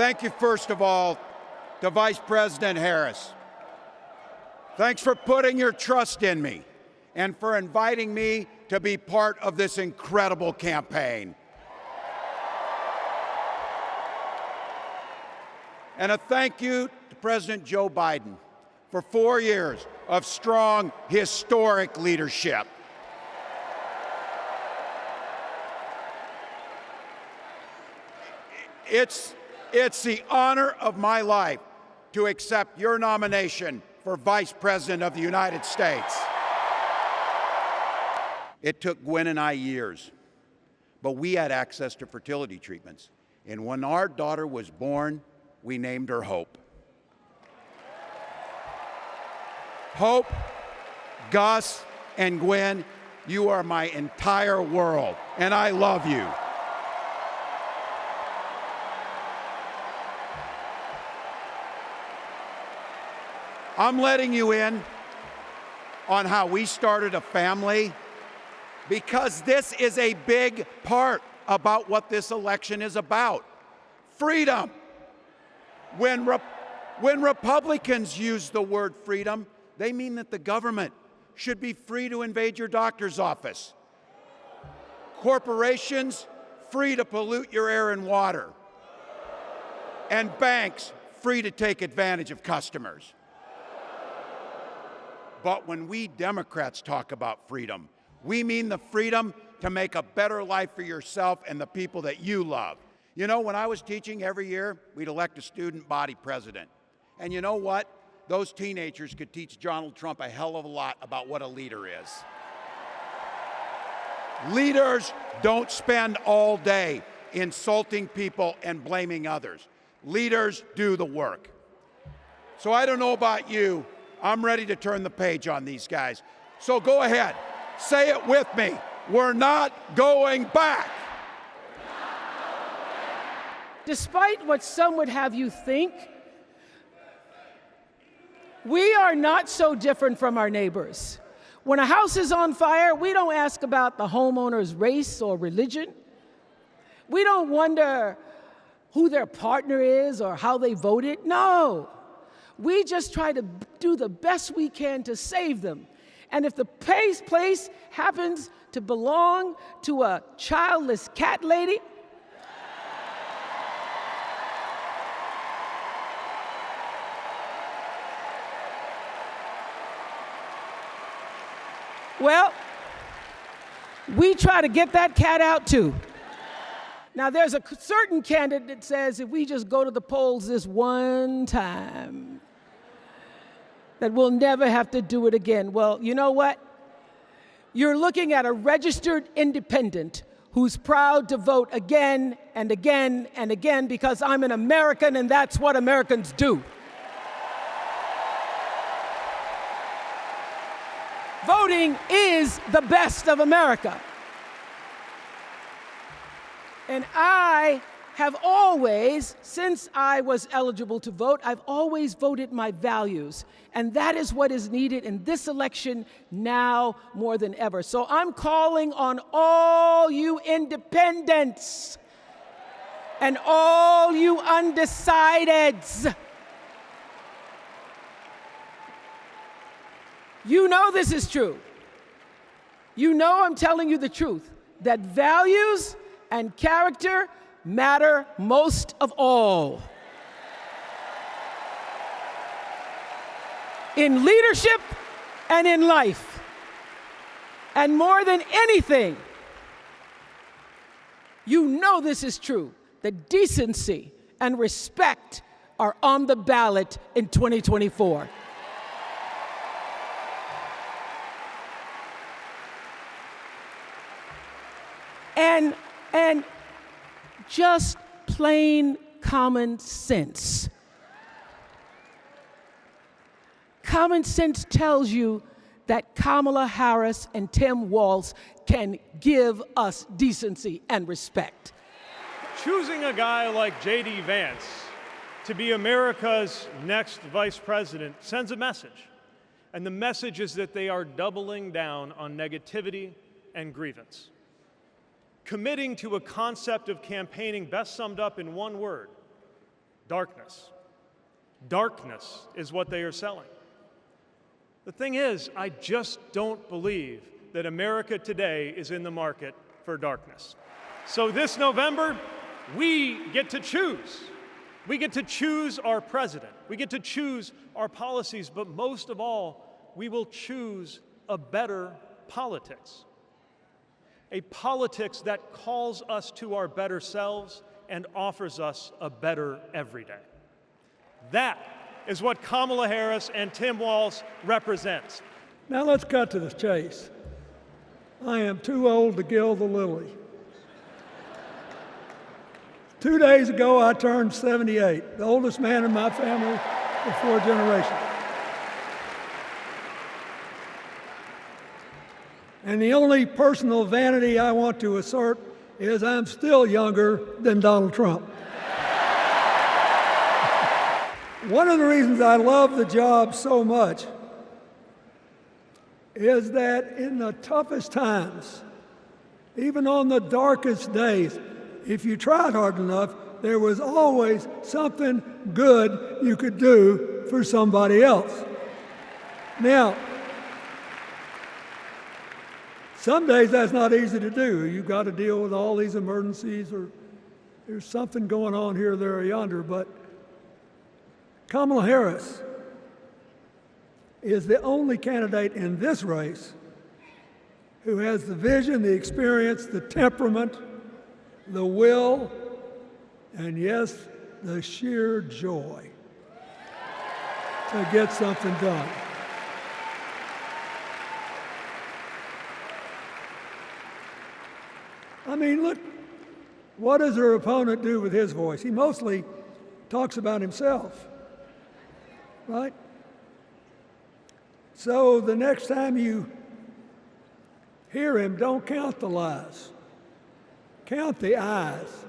Thank you, first of all, to Vice President Harris. Thanks for putting your trust in me and for inviting me to be part of this incredible campaign. And a thank you to President Joe Biden for 4 years of strong, historic leadership. It's the honor of my life to accept your nomination for Vice President of the United States. It took Gwen and I years, but we had access to fertility treatments. And when our daughter was born, we named her Hope. Hope, Gus, and Gwen, you are my entire world, and I love you. I'm letting you in on how we started a family because this is a big part about what this election is about. Freedom. When Republicans use the word freedom, they mean that the government should be free to invade your doctor's office. Corporations, free to pollute your air and water. And banks, free to take advantage of customers. But when we Democrats talk about freedom, we mean the freedom to make a better life for yourself and the people that you love. You know, when I was teaching every year, we'd elect a student body president. And you know what? Those teenagers could teach Donald Trump a hell of a lot about what a leader is. Leaders don't spend all day insulting people and blaming others. Leaders do the work. So I don't know about you, I'm ready to turn the page on these guys. So go ahead, say it with me. We're not going back. Despite what some would have you think, we are not so different from our neighbors. When a house is on fire, we don't ask about the homeowner's race or religion. We don't wonder who their partner is or how they voted. No. We just try to do the best we can to save them. And if the place happens to belong to a childless cat lady, well, we try to get that cat out too. Now, there's a certain candidate that says if we just go to the polls this one time, that we'll never have to do it again. Well, you know what? You're looking at a registered independent who's proud to vote again and again and again because I'm an American and that's what Americans do. Voting is the best of America. And I have always, since I was eligible to vote, I've always voted my values. And that is what is needed in this election now more than ever. So I'm calling on all you independents and all you undecideds. You know this is true. You know I'm telling you the truth, that values and character matter most of all. In leadership and in life. And more than anything, you know this is true, that decency and respect are on the ballot in 2024. And just plain common sense. Common sense tells you that Kamala Harris and Tim Walz can give us decency and respect. Choosing a guy like J.D. Vance to be America's next vice president sends a message. And the message is that they are doubling down on negativity and grievance. Committing to a concept of campaigning best summed up in one word, Darkness. Darkness is what they are selling. The thing is, I just don't believe that America today is in the market for darkness. So this November, we get to choose. We get to choose our president. We get to choose our policies, but most of all, we will choose a better politics. A politics that calls us to our better selves and offers us a better everyday. That is what Kamala Harris and Tim Walz represents. Now let's cut to the chase. I am too old to gild the lily. 2 days ago, I turned 78, the oldest man in my family of 4 generations. And the only personal vanity I want to assert is I'm still younger than Donald Trump. One of the reasons I love the job so much is that in the toughest times, even on the darkest days, if you tried hard enough, there was always something good you could do for somebody else. Now, some days that's not easy to do. You've got to deal with all these emergencies, or there's something going on here, there, or yonder. But Kamala Harris is the only candidate in this race who has the vision, the experience, the temperament, the will, and yes, the sheer joy to get something done. I mean, look, what does her opponent do with his voice? He mostly talks about himself, right? So the next time you hear him, don't count the lies. Count the eyes.